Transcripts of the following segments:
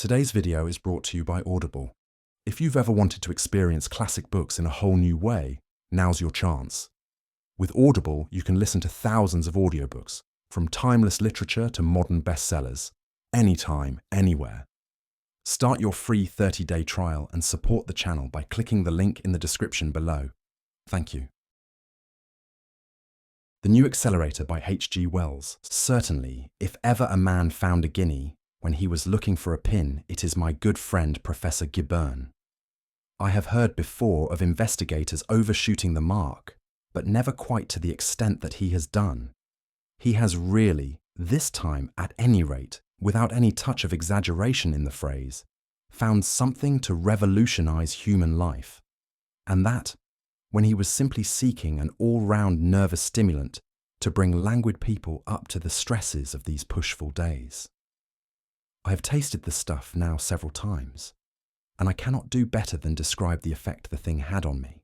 Today's video is brought to you by Audible. If you've ever wanted to experience classic books in a whole new way, now's your chance. With Audible, you can listen to thousands of audiobooks, from timeless literature to modern bestsellers, anytime, anywhere. Start your free 30-day trial and support the channel by clicking the link in the description below. Thank you. The New Accelerator by H.G. Wells. Certainly, if ever a man found a guinea, when he was looking for a pin, it is my good friend Professor Gibberne. I have heard before of investigators overshooting the mark, but never quite to the extent that he has done. He has really, this time at any rate, without any touch of exaggeration in the phrase, found something to revolutionize human life. And that, when he was simply seeking an all-round nervous stimulant to bring languid people up to the stresses of these pushful days. I have tasted the stuff now several times, and I cannot do better than describe the effect the thing had on me.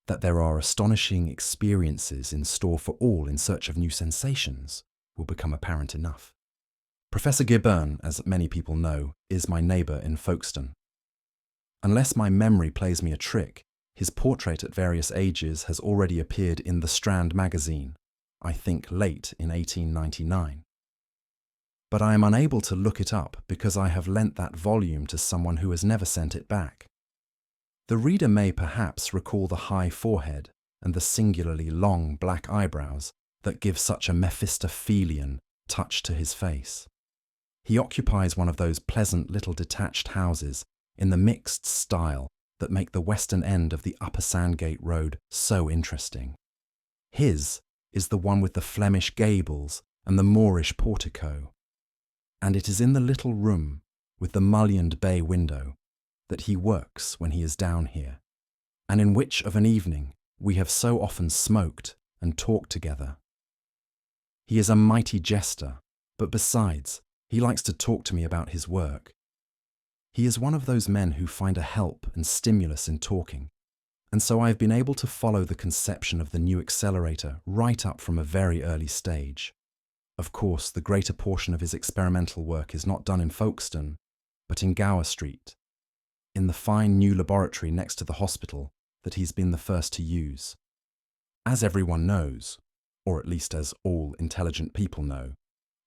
That there are astonishing experiences in store for all in search of new sensations will become apparent enough. Professor Gibberne, as many people know, is my neighbour in Folkestone. Unless my memory plays me a trick, his portrait at various ages has already appeared in The Strand magazine, I think late in 1899. But I am unable to look it up because I have lent that volume to someone who has never sent it back. The reader may perhaps recall the high forehead and the singularly long black eyebrows that give such a Mephistophelian touch to his face. He occupies one of those pleasant little detached houses in the mixed style that make the western end of the Upper Sandgate Road so interesting. His is the one with the Flemish gables and the Moorish portico. And it is in the little room with the mullioned bay window that he works when he is down here, and in which of an evening we have so often smoked and talked together. He is a mighty jester, but besides, he likes to talk to me about his work. He is one of those men who find a help and stimulus in talking, and so I have been able to follow the conception of the New Accelerator right up from a very early stage. Of course, the greater portion of his experimental work is not done in Folkestone, but in Gower Street, in the fine new laboratory next to the hospital that he's been the first to use. As everyone knows, or at least as all intelligent people know,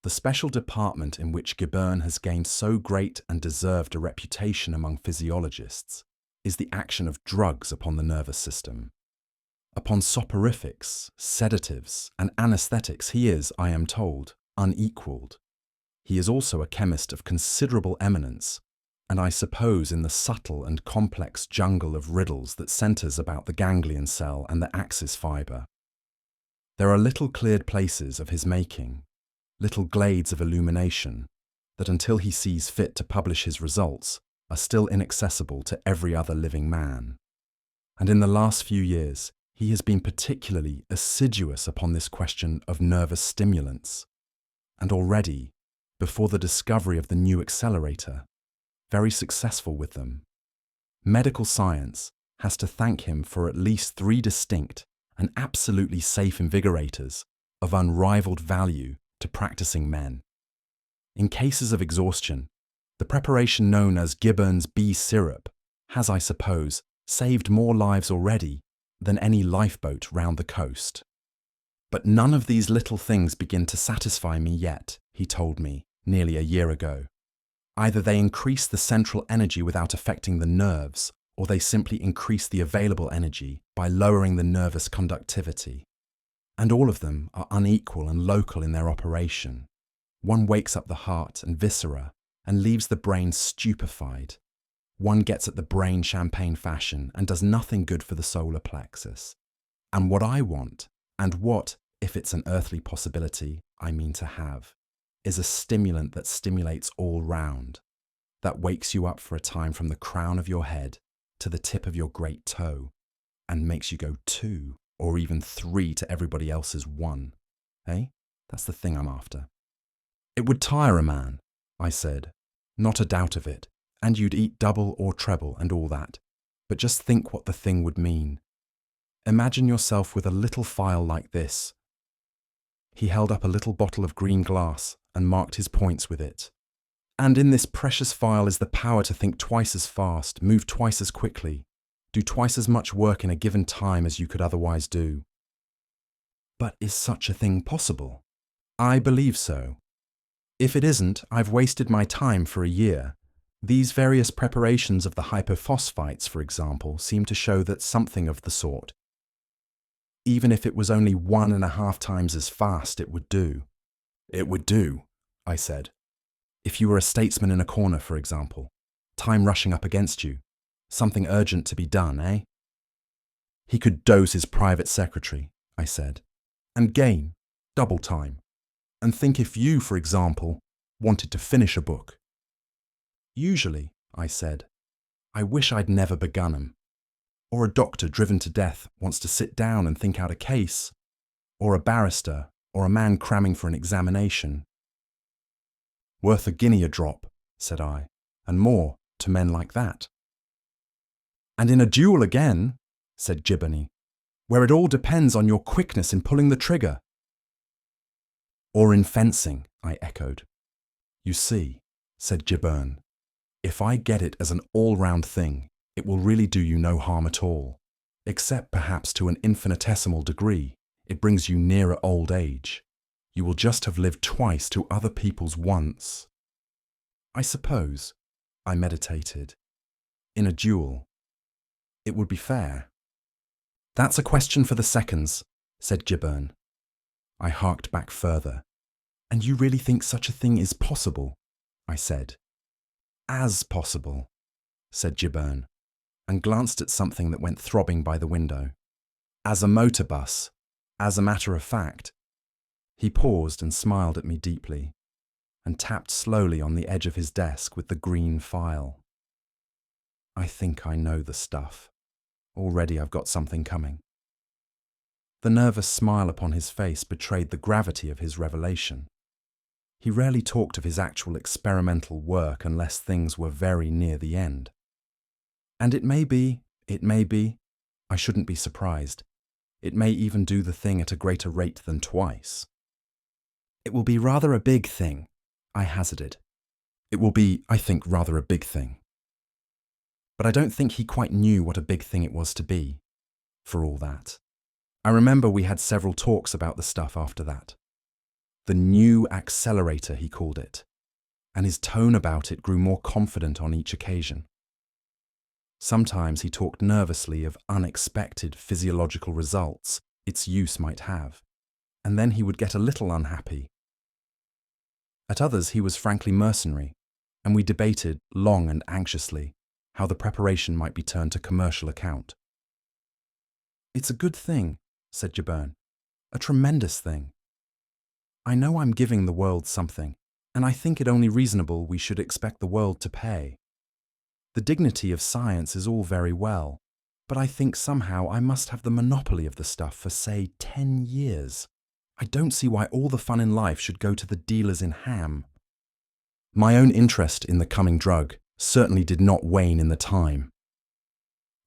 the special department in which Gibberne has gained so great and deserved a reputation among physiologists is the action of drugs upon the nervous system. Upon soporifics, sedatives, and anesthetics he is, I am told, unequalled. He is also a chemist of considerable eminence, and I suppose in the subtle and complex jungle of riddles that centres about the ganglion cell and the axis fibre. There are little cleared places of his making, little glades of illumination, that until he sees fit to publish his results, are still inaccessible to every other living man. And in the last few years, he has been particularly assiduous upon this question of nervous stimulants, and already, before the discovery of the New Accelerator, very successful with them. Medical science has to thank him for at least 3 distinct and absolutely safe invigorators of unrivaled value to practicing men. In cases of exhaustion, the preparation known as Gibberne's bee syrup has, I suppose, saved more lives already than any lifeboat round the coast. But none of these little things begin to satisfy me yet, he told me nearly a year ago. Either they increase the central energy without affecting the nerves, or they simply increase the available energy by lowering the nervous conductivity. And all of them are unequal and local in their operation. One wakes up the heart and viscera and leaves the brain stupefied. One gets at the brain champagne fashion and does nothing good for the solar plexus. And what I want, and what, if it's an earthly possibility, I mean to have, is a stimulant that stimulates all round, that wakes you up for a time from the crown of your head to the tip of your great toe, and makes you go 2 or even 3 to everybody else's 1. Eh? That's the thing I'm after. It would tire a man, I said, not a doubt of it. And you'd eat double or treble and all that. But just think what the thing would mean. Imagine yourself with a little phial like this. He held up a little bottle of green glass and marked his points with it. And in this precious file is the power to think twice as fast, move twice as quickly, do twice as much work in a given time as you could otherwise do. But is such a thing possible? I believe so. If it isn't, I've wasted my time for a year. These various preparations of the hypophosphites, for example, seem to show that something of the sort. Even if it was only 1.5 times as fast, it would do. It would do, I said. If you were a statesman in a corner, for example, time rushing up against you, something urgent to be done, eh? He could dose his private secretary, I said, and gain double time. And think if you, for example, wanted to finish a book. Usually, I said, I wish I'd never begun 'em. Or a doctor driven to death wants to sit down and think out a case. Or a barrister, or a man cramming for an examination. Worth a guinea a drop, said I, and more to men like that. And in a duel again, said Gibbony, where it all depends on your quickness in pulling the trigger. Or in fencing, I echoed. You see, said Gibberne, if I get it as an all-round thing, it will really do you no harm at all, except perhaps to an infinitesimal degree. It brings you nearer old age. You will just have lived twice to other people's once. I suppose, I meditated, in a duel, it would be fair. That's a question for the seconds, said Gibberne. I harked back further. And you really think such a thing is possible? I said. As possible, said Gibberne, and glanced at something that went throbbing by the window. As a motor bus, as a matter of fact. He paused and smiled at me deeply, and tapped slowly on the edge of his desk with the green file. I think I know the stuff. Already I've got something coming. The nervous smile upon his face betrayed the gravity of his revelation. He rarely talked of his actual experimental work unless things were very near the end. And it may be, I shouldn't be surprised. It may even do the thing at a greater rate than twice. It will be rather a big thing, I hazarded. It will be, I think, rather a big thing. But I don't think he quite knew what a big thing it was to be, for all that. I remember we had several talks about the stuff after that. The new Accelerator, he called it, and his tone about it grew more confident on each occasion. Sometimes he talked nervously of unexpected physiological results its use might have, and then he would get a little unhappy. At others he was frankly mercenary, and we debated long and anxiously how the preparation might be turned to commercial account. It's a good thing, said Gibberne, a tremendous thing. I know I'm giving the world something, and I think it only reasonable we should expect the world to pay. The dignity of science is all very well, but I think somehow I must have the monopoly of the stuff for, say, 10 years. I don't see why all the fun in life should go to the dealers in ham. My own interest in the coming drug certainly did not wane in the time.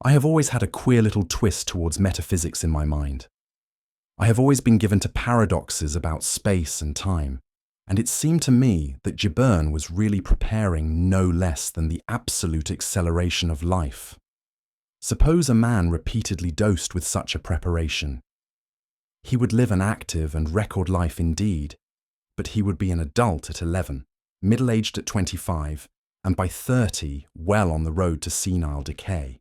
I have always had a queer little twist towards metaphysics in my mind. I have always been given to paradoxes about space and time, and it seemed to me that Gibberne was really preparing no less than the absolute acceleration of life. Suppose a man repeatedly dosed with such a preparation. He would live an active and record life indeed, but he would be an adult at 11, middle-aged at 25, and by 30 well on the road to senile decay.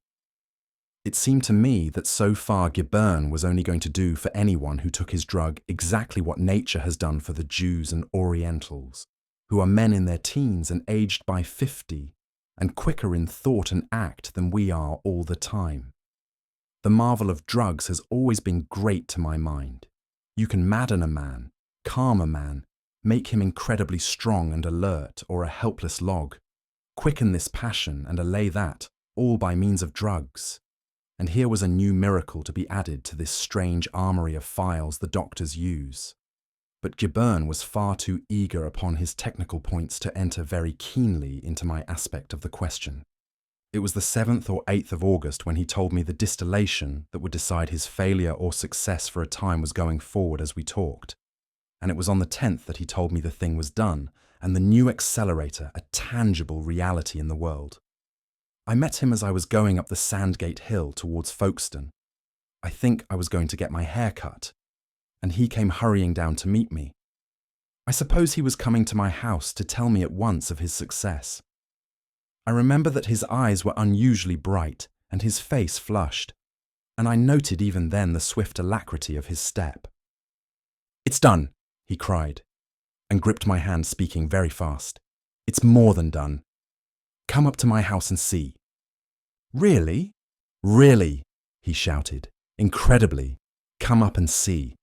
It seemed to me that so far Gibberne was only going to do for anyone who took his drug exactly what nature has done for the Jews and Orientals, who are men in their teens and aged by 50, and quicker in thought and act than we are all the time. The marvel of drugs has always been great to my mind. You can madden a man, calm a man, make him incredibly strong and alert or a helpless log, quicken this passion and allay that, all by means of drugs. And here was a new miracle to be added to this strange armory of files the doctors use. But Gibberne was far too eager upon his technical points to enter very keenly into my aspect of the question. It was the 7th or 8th of August when he told me the distillation that would decide his failure or success for a time was going forward as we talked. And it was on the 10th that he told me the thing was done, and the new Accelerator a tangible reality in the world. I met him as I was going up the Sandgate Hill towards Folkestone. I think I was going to get my hair cut, and he came hurrying down to meet me. I suppose he was coming to my house to tell me at once of his success. I remember that his eyes were unusually bright and his face flushed, and I noted even then the swift alacrity of his step. "It's done," he cried, and gripped my hand, speaking very fast. "It's more than done. Come up to my house and see." "Really?" "Really," he shouted. "Incredibly. Come up and see."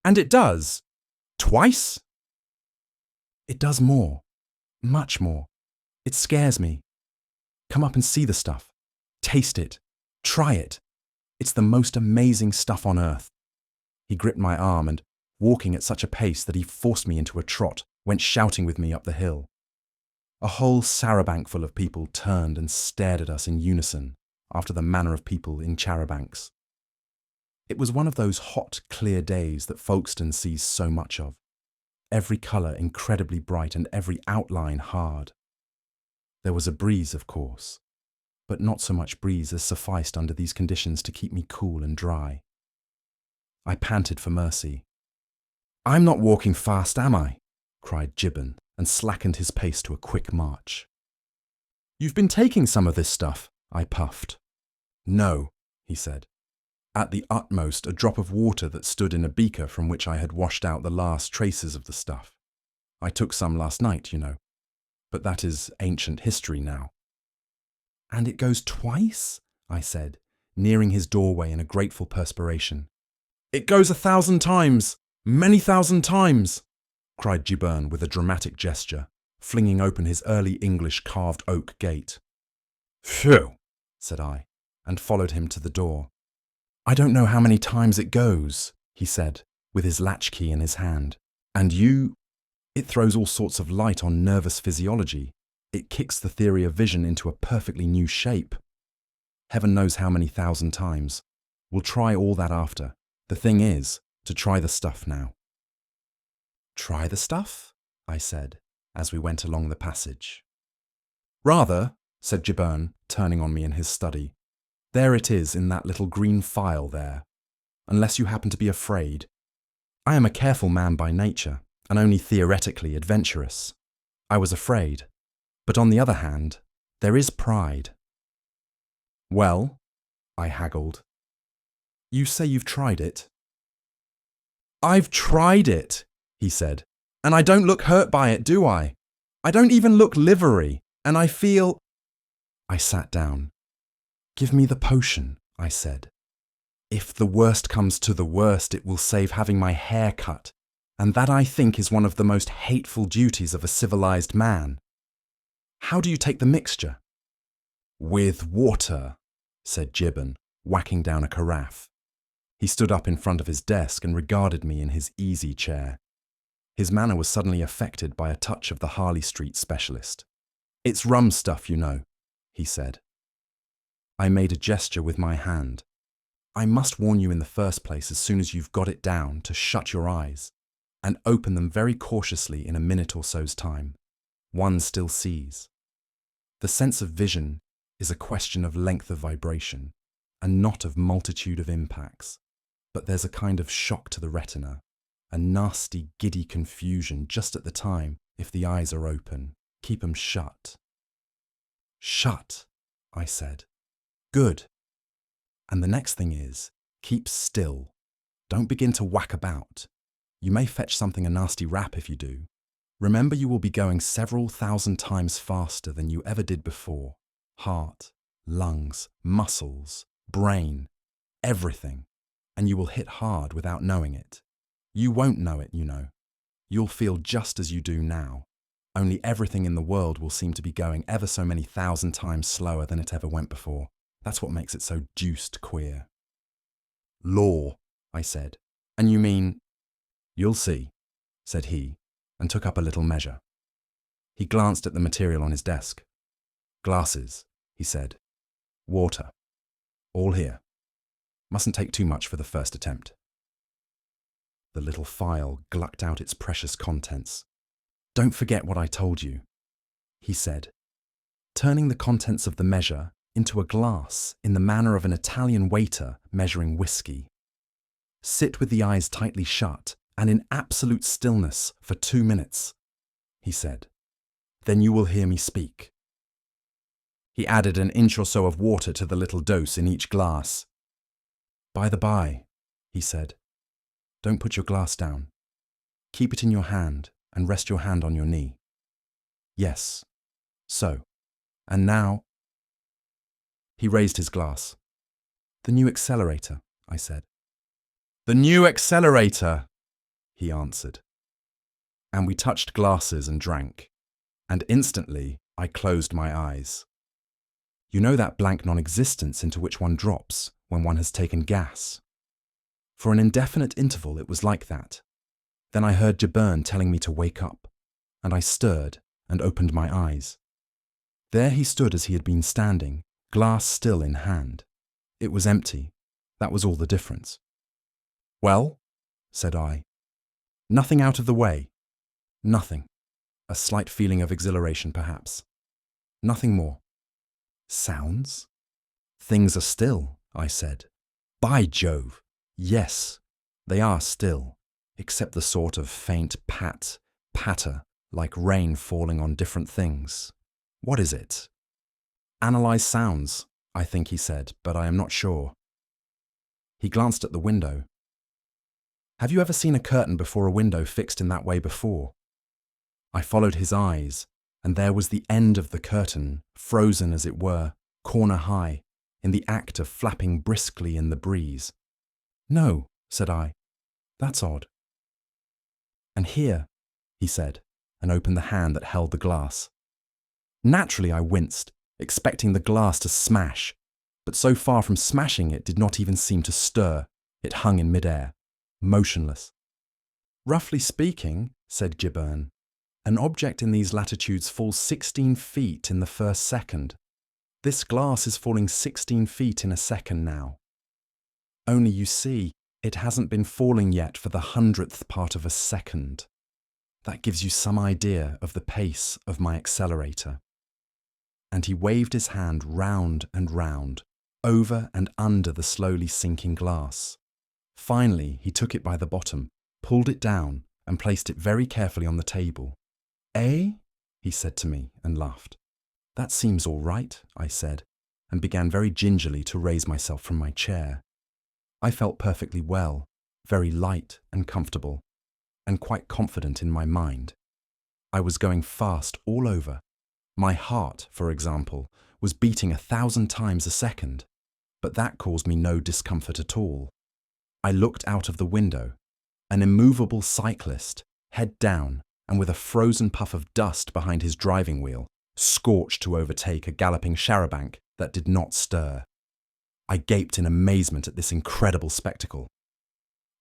"And it does? Twice?" "It does more. Much more. It scares me. Come up and see the stuff. Taste it. Try it. It's the most amazing stuff on earth." He gripped my arm and, walking at such a pace that he forced me into a trot, went shouting with me up the hill. A whole sarabank full of people turned and stared at us in unison, after the manner of people in charabancs. It was one of those hot, clear days that Folkestone sees so much of. Every colour incredibly bright and every outline hard. There was a breeze, of course, but not so much breeze as sufficed under these conditions to keep me cool and dry. I panted for mercy. "I'm not walking fast, am I?" cried Gibbon, and slackened his pace to a quick march. "You've been taking some of this stuff," I puffed. "No," he said. "At the utmost, a drop of water that stood in a beaker from which I had washed out the last traces of the stuff. I took some last night, you know. But that is ancient history now." "And it goes twice?" I said, nearing his doorway in a grateful perspiration. "It goes 1,000 times! Many thousand times!" cried Gibbon with a dramatic gesture, flinging open his early English carved oak gate. "Phew!" said I, and followed him to the door. "I don't know how many times it goes," he said, with his latchkey in his hand. "And it throws all sorts of light on nervous physiology. It kicks the theory of vision into a perfectly new shape. Heaven knows how many thousand times. We'll try all that after. The thing is, to try the stuff now." "Try the stuff?" I said, as we went along the passage. "Rather," said Gibbon, turning on me in his study. "There it is in that little green phial there. Unless you happen to be afraid. I am a careful man by nature, and only theoretically adventurous. I was afraid. But on the other hand, there is pride." "Well," I haggled. "You say you've tried it?" "I've tried it," he said, "and I don't look hurt by it, do I? I don't even look livery, and I feel—" I sat down. "Give me the potion," I said. "If the worst comes to the worst, it will save having my hair cut, and that I think is one of the most hateful duties of a civilized man. How do you take the mixture?" "With water," said Gibbon, whacking down a carafe. He stood up in front of his desk and regarded me in his easy chair. His manner was suddenly affected by a touch of the Harley Street specialist. "It's rum stuff, you know," he said. I made a gesture with my hand. "I must warn you in the first place, as soon as you've got it down, to shut your eyes, and open them very cautiously in a minute or so's time. One still sees. The sense of vision is a question of length of vibration, and not of multitude of impacts. But there's a kind of shock to the retina, a nasty, giddy confusion just at the time if the eyes are open. Keep 'em shut." "Shut," I said. "Good. And the next thing is, keep still. Don't begin to whack about. You may fetch something a nasty rap if you do. Remember, you will be going several thousand times faster than you ever did before. Heart, lungs, muscles, brain, everything. And you will hit hard without knowing it. You won't know it, you know. You'll feel just as you do now. Only everything in the world will seem to be going ever so many thousand times slower than it ever went before. That's what makes it so deuced queer." "Law," I said. "And you mean—" "You'll see," said he, and took up a little measure. He glanced at the material on his desk. "Glasses," he said. "Water. All here. Mustn't take too much for the first attempt." The little phial glucked out its precious contents. Don't forget what I told you, he said, turning the contents of the measure into a glass in the manner of an Italian waiter measuring whiskey. Sit with the eyes tightly shut and in absolute stillness for 2 minutes, he said. Then you will hear me speak. He added an inch or so of water to the little dose in each glass. By the by, he said, don't put your glass down. Keep it in your hand and rest your hand on your knee. Yes, so. And now? He raised his glass. The new accelerator, I said. The new accelerator, he answered. And we touched glasses and drank, and instantly I closed my eyes. You know that blank non-existence into which one drops when one has taken gas? For an indefinite interval it was like that. Then I heard Gibern telling me to wake up, and I stirred and opened my eyes. There he stood as he had been standing, glass still in hand. It was empty. That was all the difference. Well, said I. Nothing out of the way. Nothing. A slight feeling of exhilaration, perhaps. Nothing more. Sounds? Things are still, I said. By Jove! Yes, they are still, except the sort of faint patter, like rain falling on different things. What is it? Analyze sounds, I think he said, but I am not sure. He glanced at the window. Have you ever seen a curtain before a window fixed in that way before? I followed his eyes, and there was the end of the curtain, frozen as it were, corner high, in the act of flapping briskly in the breeze. No, said I. That's odd. And here, he said, and opened the hand that held the glass. Naturally I winced, expecting the glass to smash, but so far from smashing it did not even seem to stir. It hung in midair, motionless. Roughly speaking, said Gibern, an object in these latitudes falls 16 feet in the first second. This glass is falling 16 feet in a second now. Only you see, it hasn't been falling yet for the 100th part of a second. That gives you some idea of the pace of my accelerator. And he waved his hand round and round, over and under the slowly sinking glass. Finally, he took it by the bottom, pulled it down, and placed it very carefully on the table. Eh? He said to me and laughed. That seems all right, I said, and began very gingerly to raise myself from my chair. I felt perfectly well, very light and comfortable, and quite confident in my mind. I was going fast all over. My heart, for example, was beating 1,000 times a second, but that caused me no discomfort at all. I looked out of the window. An immovable cyclist, head down, and with a frozen puff of dust behind his driving wheel, scorched to overtake a galloping charabanc that did not stir. I gaped in amazement at this incredible spectacle.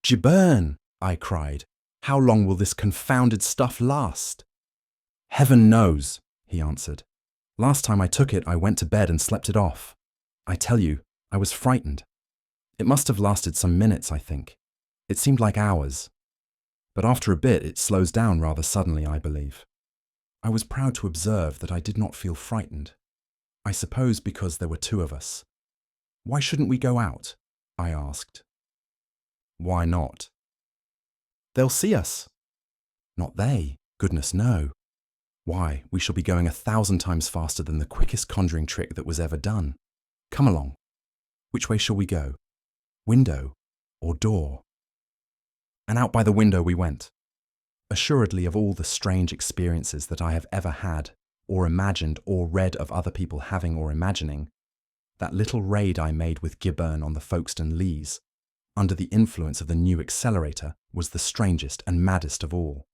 Gibern, I cried, how long will this confounded stuff last? Heaven knows, he answered. Last time I took it, I went to bed and slept it off. I tell you, I was frightened. It must have lasted some minutes, I think. It seemed like hours. But after a bit, it slows down rather suddenly, I believe. I was proud to observe that I did not feel frightened. I suppose because there were two of us. Why shouldn't we go out? I asked. Why not? They'll see us. Not they, goodness no. Why, we shall be going 1,000 times faster than the quickest conjuring trick that was ever done. Come along. Which way shall we go? Window or door? And out by the window we went. Assuredly, of all the strange experiences that I have ever had, or imagined, or read of other people having or imagining, that little raid I made with Gibern on the Folkestone Leas, under the influence of the new accelerator, was the strangest and maddest of all.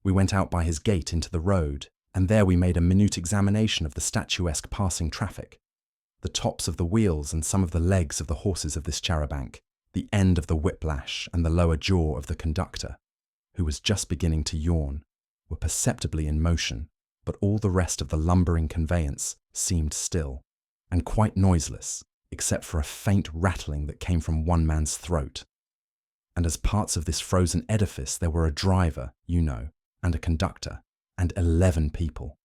We went out by his gate into the road, and there we made a minute examination of the statuesque passing traffic, the tops of the wheels and some of the legs of the horses of this charabanc, the end of the whiplash and the lower jaw of the conductor, who was just beginning to yawn, were perceptibly in motion, but all the rest of the lumbering conveyance seemed still, and quite noiseless, except for a faint rattling that came from one man's throat. And as parts of this frozen edifice there were a driver, you know, and a conductor, and 11 people.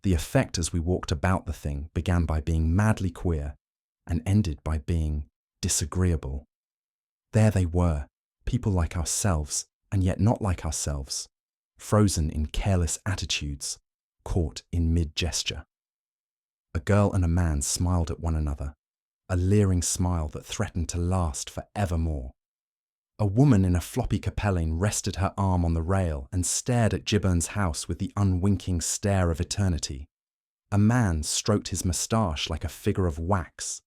The effect as we walked about the thing began by being madly queer and ended by being disagreeable. There they were, people like ourselves, and yet not like ourselves, frozen in careless attitudes, caught in mid-gesture. A girl and a man smiled at one another, a leering smile that threatened to last for evermore. A woman in a floppy capelline rested her arm on the rail and stared at Gibbon's house with the unwinking stare of eternity. A man stroked his moustache like a figure of wax,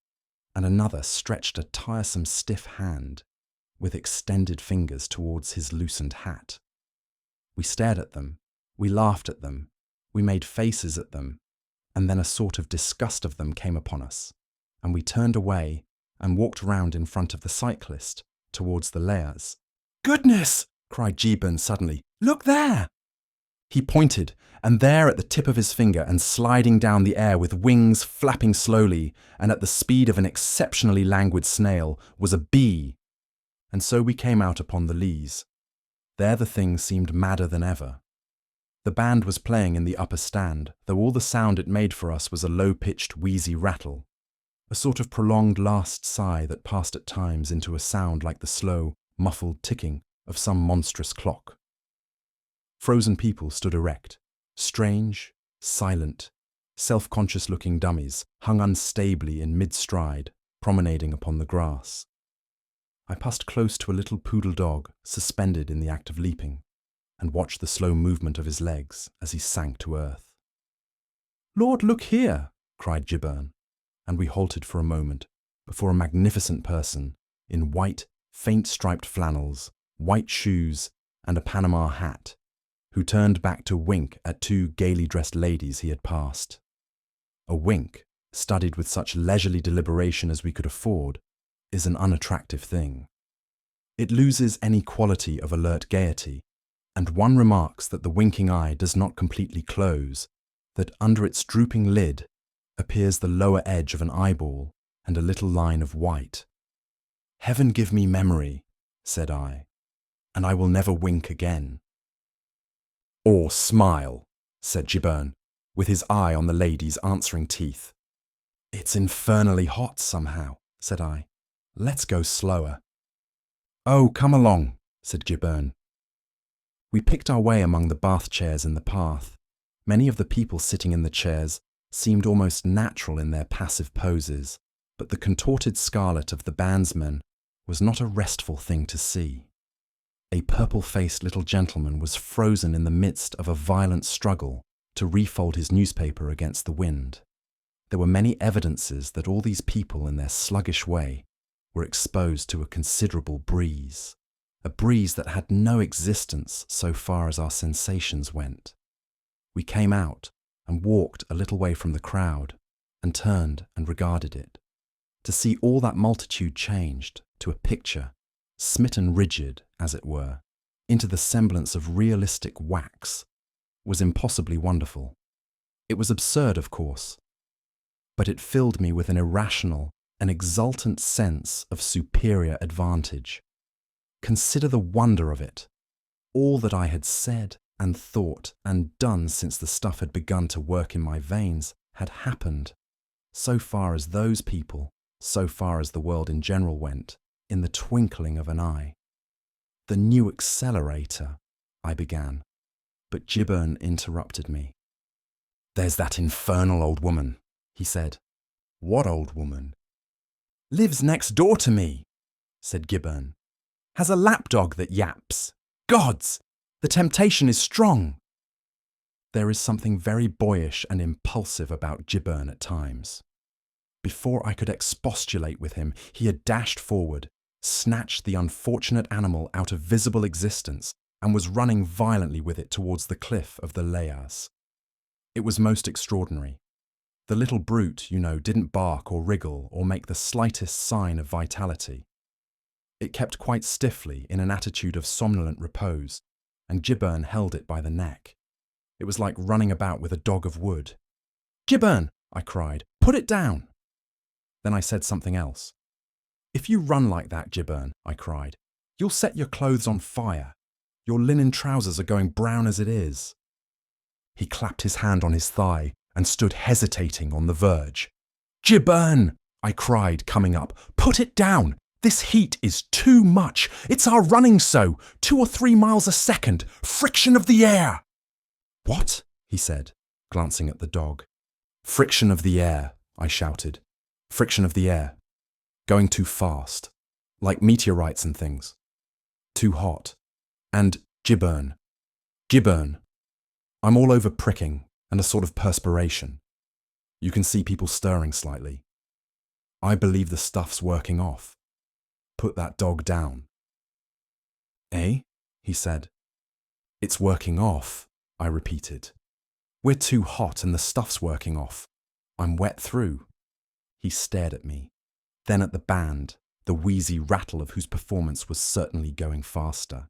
and another stretched a tiresome stiff hand with extended fingers towards his loosened hat. We stared at them, we laughed at them, we made faces at them, and then a sort of disgust of them came upon us, and we turned away and walked round in front of the cyclist towards the layers. "Goodness!" cried Gibbon suddenly. "Look there!" He pointed, and there at the tip of his finger and sliding down the air with wings flapping slowly and at the speed of an exceptionally languid snail was a bee. And so we came out upon the leas. There the thing seemed madder than ever. The band was playing in the upper stand, though all the sound it made for us was a low-pitched, wheezy rattle, a sort of prolonged last sigh that passed at times into a sound like the slow, muffled ticking of some monstrous clock. Frozen people stood erect, strange, silent, self-conscious-looking dummies hung unstably in mid-stride, promenading upon the grass. I passed close to a little poodle dog suspended in the act of leaping, and watched the slow movement of his legs as he sank to earth. "Lord, look here!" cried Gibbon, and we halted for a moment before a magnificent person in white, faint-striped flannels, white shoes, and a Panama hat, who turned back to wink at two gaily dressed ladies he had passed. A wink, studied with such leisurely deliberation as we could afford, is an unattractive thing. It loses any quality of alert gaiety, and one remarks that the winking eye does not completely close, that under its drooping lid appears the lower edge of an eyeball and a little line of white. "Heaven give me memory," said I, "and I will never wink again." "Or smile," said Gibbon, with his eye on the lady's answering teeth. "It's infernally hot somehow," said I. "Let's go slower." "Oh, come along," said Gibbon. We picked our way among the bath chairs in the path. Many of the people sitting in the chairs seemed almost natural in their passive poses, but the contorted scarlet of the bandsmen was not a restful thing to see. A purple-faced little gentleman was frozen in the midst of a violent struggle to refold his newspaper against the wind. There were many evidences that all these people in their sluggish way were exposed to a considerable breeze, a breeze that had no existence so far as our sensations went. We came out and walked a little way from the crowd and turned and regarded it. To see all that multitude changed to a picture, smitten rigid, as it were, into the semblance of realistic wax, was impossibly wonderful. It was absurd, of course, but it filled me with an irrational, an exultant sense of superior advantage. Consider the wonder of it. All that I had said and thought and done since the stuff had begun to work in my veins had happened, so far as those people, so far as the world in general went, in the twinkling of an eye. "The new Accelerator," I began, but Gibbon interrupted me. "There's that infernal old woman," he said. "What old woman?" "Lives next door to me," said Gibbon. "Has a lapdog that yaps. Gods! The temptation is strong." There is something very boyish and impulsive about Gibbon at times. Before I could expostulate with him, he had dashed forward, snatched the unfortunate animal out of visible existence, and was running violently with it towards the cliff of the Layas. It was most extraordinary. The little brute, you know, didn't bark or wriggle or make the slightest sign of vitality. It kept quite stiffly in an attitude of somnolent repose, and Gibbon held it by the neck. It was like running about with a dog of wood. "Gibbon," I cried, "put it down." Then I said something else. "If you run like that, Gibbon," I cried, "you'll set your clothes on fire. Your linen trousers are going brown as it is." He clapped his hand on his thigh and stood hesitating on the verge. "Gibberne!" I cried, coming up. "Put it down! This heat is too much! It's our running so! 2 or 3 miles a second! Friction of the air!" "What?" he said, glancing at the dog. "Friction of the air," I shouted. "Friction of the air. Going too fast. Like meteorites and things. Too hot. And gibberne. Gibberne. I'm all over pricking and a sort of perspiration. You can see people stirring slightly. I believe the stuff's working off. Put that dog down." "Eh?" he said. "It's working off," I repeated. "We're too hot and the stuff's working off. I'm wet through." He stared at me, then at the band, the wheezy rattle of whose performance was certainly going faster.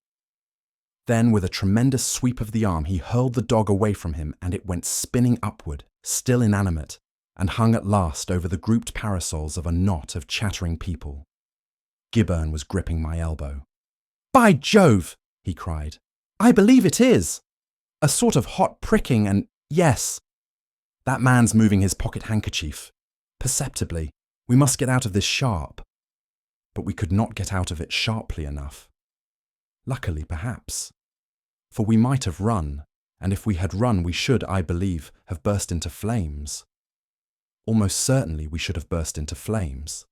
Then, with a tremendous sweep of the arm, he hurled the dog away from him and it went spinning upward, still inanimate, and hung at last over the grouped parasols of a knot of chattering people. Gibberne was gripping my elbow. "By Jove!" he cried. "I believe it is! A sort of hot pricking and, yes, that man's moving his pocket handkerchief. Perceptibly, we must get out of this sharp." But we could not get out of it sharply enough. Luckily, perhaps. For we might have run, and if we had run we should, I believe, have burst into flames. Almost certainly we should have burst into flames.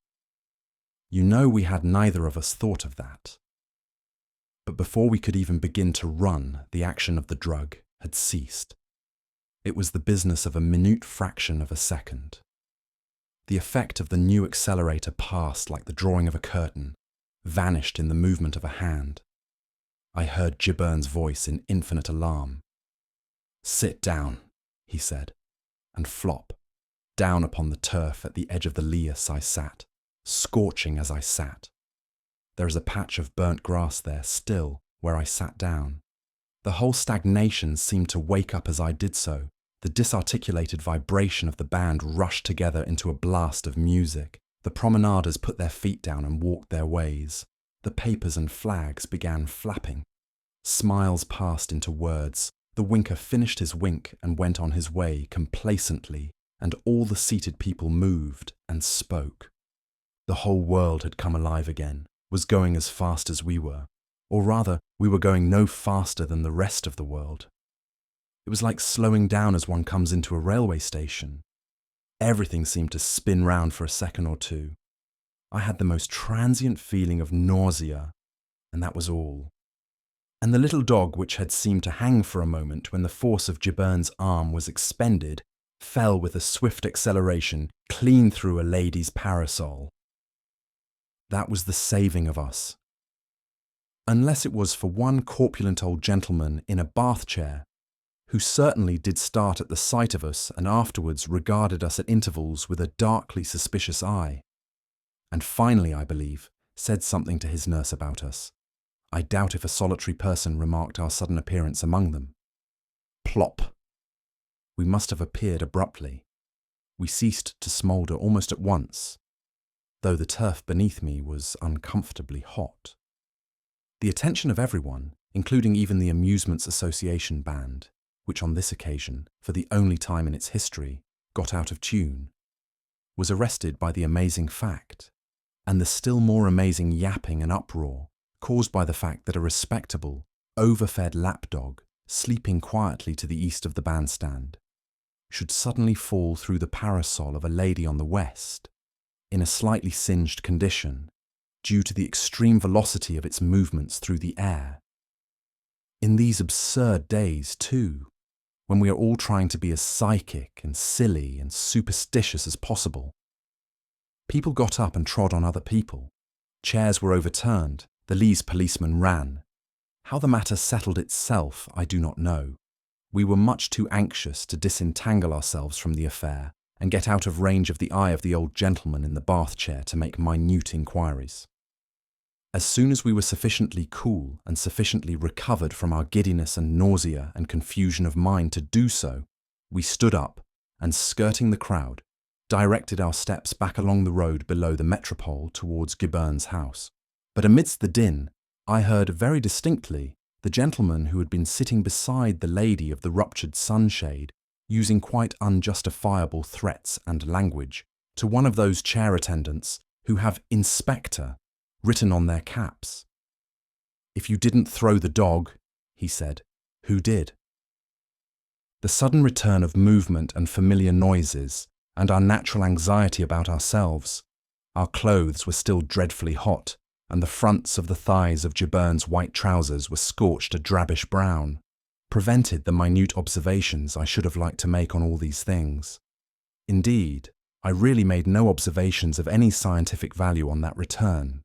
You know we had neither of us thought of that. But before we could even begin to run, the action of the drug had ceased. It was the business of a minute fraction of a second. The effect of the new accelerator passed like the drawing of a curtain, vanished in the movement of a hand. I heard Gibberne's voice in infinite alarm. "Sit down," he said, and flop, down upon the turf at the edge of the lias I sat, scorching as I sat. There is a patch of burnt grass there still, where I sat down. The whole stagnation seemed to wake up as I did so. The disarticulated vibration of the band rushed together into a blast of music. The promenaders put their feet down and walked their ways. The papers and flags began flapping. Smiles passed into words. The winker finished his wink and went on his way complacently, and all the seated people moved and spoke. The whole world had come alive again, was going as fast as we were, or rather, we were going no faster than the rest of the world. It was like slowing down as one comes into a railway station. Everything seemed to spin round for a second or two. I had the most transient feeling of nausea, and that was all. And the little dog, which had seemed to hang for a moment when the force of Gibberne's arm was expended, fell with a swift acceleration clean through a lady's parasol. That was the saving of us. Unless it was for one corpulent old gentleman in a bath chair, who certainly did start at the sight of us and afterwards regarded us at intervals with a darkly suspicious eye. And finally, I believe, said something to his nurse about us. I doubt if a solitary person remarked our sudden appearance among them. Plop. We must have appeared abruptly. We ceased to smoulder almost at once, though the turf beneath me was uncomfortably hot. The attention of everyone, including even the Amusements Association band, which on this occasion, for the only time in its history, got out of tune, was arrested by the amazing fact, and the still more amazing yapping and uproar caused by the fact that a respectable, overfed lapdog, sleeping quietly to the east of the bandstand, should suddenly fall through the parasol of a lady on the west, in a slightly singed condition, due to the extreme velocity of its movements through the air. In these absurd days, too, when we are all trying to be as psychic and silly and superstitious as possible. People got up and trod on other people. Chairs were overturned. The Lees policeman ran. How the matter settled itself, I do not know. We were much too anxious to disentangle ourselves from the affair and get out of range of the eye of the old gentleman in the bath chair to make minute inquiries. As soon as we were sufficiently cool and sufficiently recovered from our giddiness and nausea and confusion of mind to do so, we stood up and, skirting the crowd, directed our steps back along the road below the Metropole towards Gibberne's house. But amidst the din, I heard very distinctly The gentleman who had been sitting beside the lady of the ruptured sunshade, using quite unjustifiable threats and language to one of those chair attendants who have "Inspector" written on their caps. "If you didn't throw the dog," he said, "who did?" The sudden return of movement and familiar noises, and our natural anxiety about ourselves. Our clothes were still dreadfully hot, and the fronts of the thighs of Gibern's white trousers were scorched a drabbish brown, prevented the minute observations I should have liked to make on all these things. Indeed, I really made no observations of any scientific value on that return.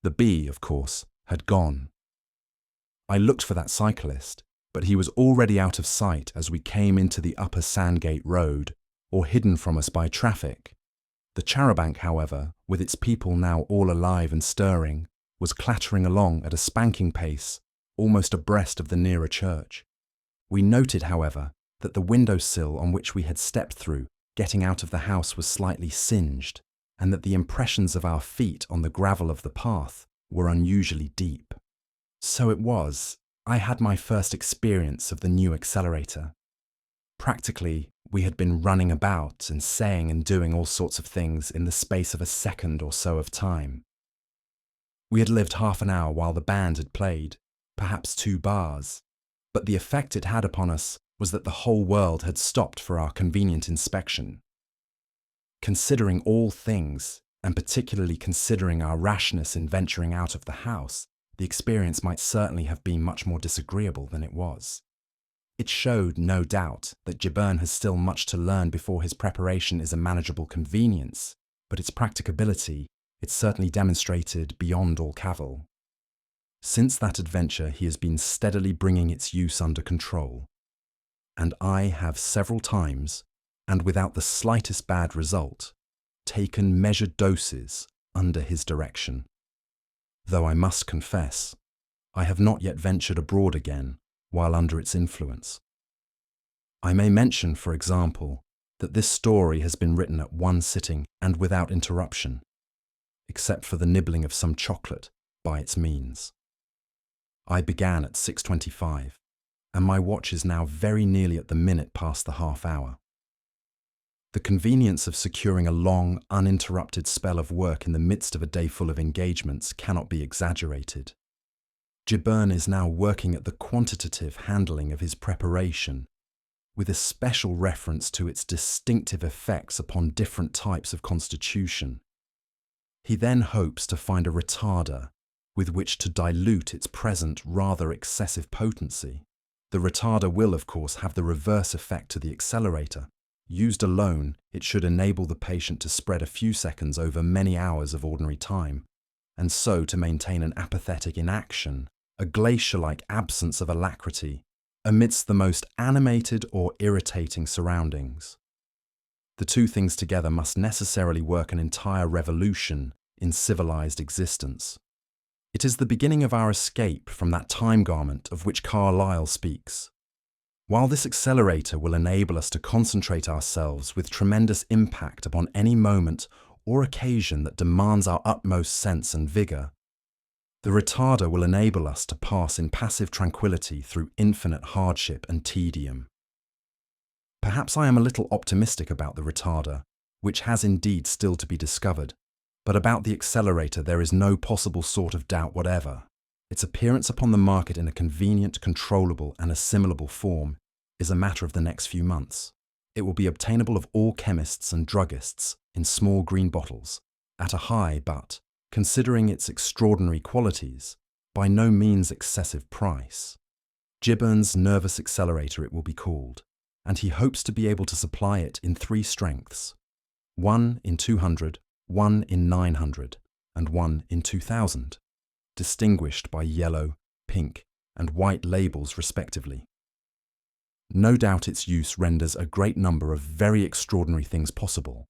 The bee, of course, had gone. I looked for that cyclist, but he was already out of sight as we came into the upper Sandgate Road, or hidden from us by traffic. The charabanc, however, with its people now all alive and stirring, was clattering along at a spanking pace, almost abreast of the nearer church. We noted, however, that the window-sill on which we had stepped through, getting out of the house, was slightly singed, and that the impressions of our feet on the gravel of the path were unusually deep. So it was, I had my first experience of the new accelerator. Practically, we had been running about and saying and doing all sorts of things in the space of a second or so of time. We had lived half an hour while the band had played, perhaps 2 bars, but the effect it had upon us was that the whole world had stopped for our convenient inspection. Considering all things, and particularly considering our rashness in venturing out of the house, the experience might certainly have been much more disagreeable than it was. It showed, no doubt, that Gibern has still much to learn before his preparation is a manageable convenience, but its practicability it certainly demonstrated beyond all cavil. Since that adventure he has been steadily bringing its use under control, and I have several times, and without the slightest bad result, taken measured doses under his direction. Though I must confess, I have not yet ventured abroad again while under its influence. I may mention, for example, that this story has been written at one sitting and without interruption, except for the nibbling of some chocolate by its means. I began at 6:25, and my watch is now very nearly at the minute past the half hour. The convenience of securing a long, uninterrupted spell of work in the midst of a day full of engagements cannot be exaggerated. Gibern is now working at the quantitative handling of his preparation, with especial reference to its distinctive effects upon different types of constitution. He then hopes to find a retarder with which to dilute its present rather excessive potency. The retarder will, of course, have the reverse effect to the accelerator. Used alone, it should enable the patient to spread a few seconds over many hours of ordinary time, and so to maintain an apathetic inaction, a glacier-like absence of alacrity, amidst the most animated or irritating surroundings. The two things together must necessarily work an entire revolution in civilized existence. It is the beginning of our escape from that time garment of which Carlyle speaks. While this accelerator will enable us to concentrate ourselves with tremendous impact upon any moment or occasion that demands our utmost sense and vigour, the retarder will enable us to pass in passive tranquillity through infinite hardship and tedium. Perhaps I am a little optimistic about the retarder, which has indeed still to be discovered, but about the accelerator there is no possible sort of doubt whatever. Its appearance upon the market in a convenient, controllable and assimilable form is a matter of the next few months. It will be obtainable of all chemists and druggists in small green bottles, at a high but, considering its extraordinary qualities, by no means excessive price. Gibern's nervous accelerator it will be called, and he hopes to be able to supply it in 3 strengths, 1 in 200, 1 in 900, and 1 in 2000, distinguished by yellow, pink, and white labels respectively. No doubt its use renders a great number of very extraordinary things possible,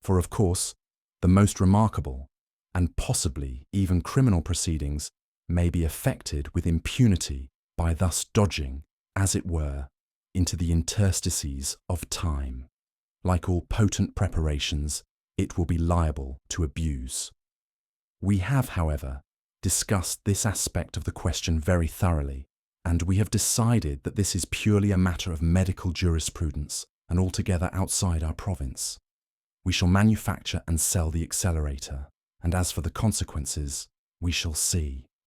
for of course, the most remarkable, and possibly even criminal proceedings may be effected with impunity by thus dodging, as it were, into the interstices of time. Like all potent preparations, it will be liable to abuse. We have, however, discussed this aspect of the question very thoroughly, and we have decided that this is purely a matter of medical jurisprudence and altogether outside our province. We shall manufacture and sell the accelerator, and as for the consequences, we shall see.